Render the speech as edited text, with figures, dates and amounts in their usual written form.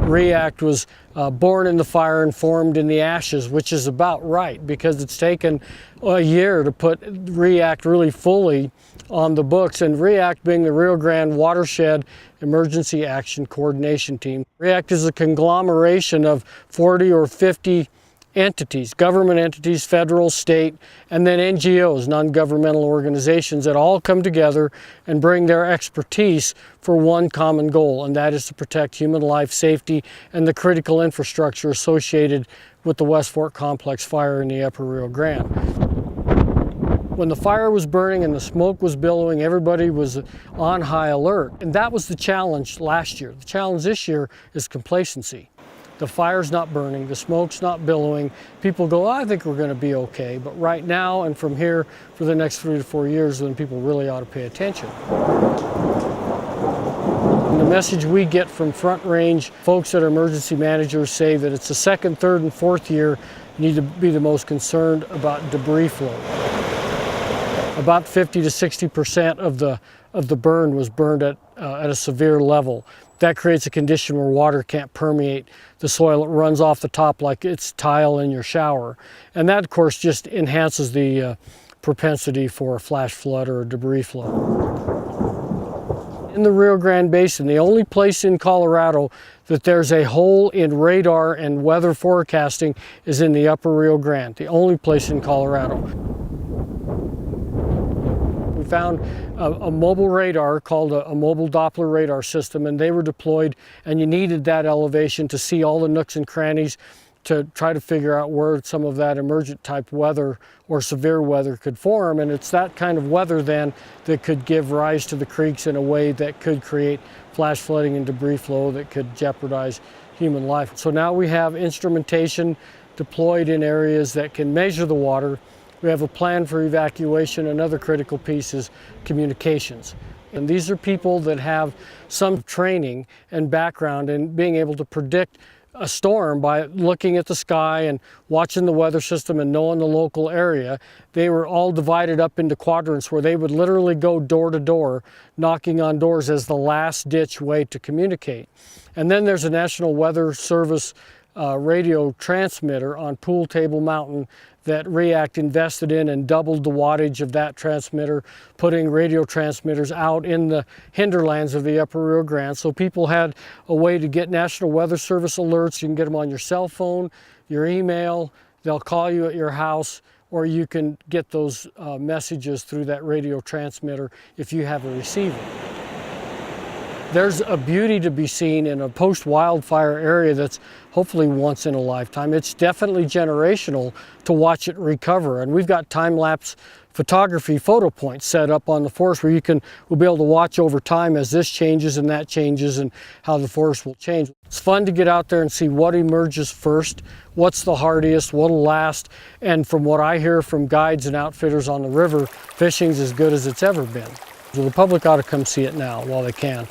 RWEACT was born in the fire and formed in the ashes, which is about right because it's taken a year to put RWEACT really fully on the books, and RWEACT being the Rio Grande Watershed Emergency Action Coordination Team. RWEACT is a conglomeration of 40 or 50 entities, government entities, federal, state, and then NGOs, non-governmental organizations that all come together and bring their expertise for one common goal, and that is to protect human life, safety, and the critical infrastructure associated with the West Fork Complex fire in the Upper Rio Grande. When the fire was burning and the smoke was billowing, everybody was on high alert, and that was the challenge last year. The challenge this year is complacency. The fire's not burning, the smoke's not billowing. People go, I think we're going to be okay. But right now and from here for the next 3 to 4 years, then people really ought to pay attention. And the message we get from front range folks that are emergency managers say that it's the second, third, and fourth year you need to be the most concerned about debris flow. About 50 to 60% of the burn was burned at a severe level. That creates a condition where water can't permeate the soil. It runs off the top like it's tile in your shower. And that, of course, just enhances the propensity for a flash flood or a debris flow. In the Rio Grande Basin, the only place in Colorado that there's a hole in radar and weather forecasting is in the Upper Rio Grande, the only place in Colorado. We found a mobile radar called a mobile Doppler radar system, and they were deployed, and you needed that elevation to see all the nooks and crannies to try to figure out where some of that emergent type weather or severe weather could form. And it's that kind of weather then that could give rise to the creeks in a way that could create flash flooding and debris flow that could jeopardize human life. So now we have instrumentation deployed in areas that can measure the water. We have a plan for evacuation. Another critical piece is communications. And these are people that have some training and background in being able to predict a storm by looking at the sky and watching the weather system and knowing the local area. They were all divided up into quadrants where they would literally go door to door, knocking on doors as the last ditch way to communicate. And then there's a National Weather Service radio transmitter on Pool Table Mountain that RWEACT invested in and doubled the wattage of that transmitter, putting radio transmitters out in the hinterlands of the Upper Rio Grande. So people had a way to get National Weather Service alerts. You can get them on your cell phone, your email, they'll call you at your house, or you can get those messages through that radio transmitter if you have a receiver. There's a beauty to be seen in a post-wildfire area that's hopefully once in a lifetime. It's definitely generational to watch it recover. And we've got time-lapse photography photo points set up on the forest where we'll be able to watch over time as this changes and that changes and how the forest will change. It's fun to get out there and see what emerges first, what's the hardiest, what'll last. And from what I hear from guides and outfitters on the river, fishing's as good as it's ever been. So the public ought to come see it now while they can.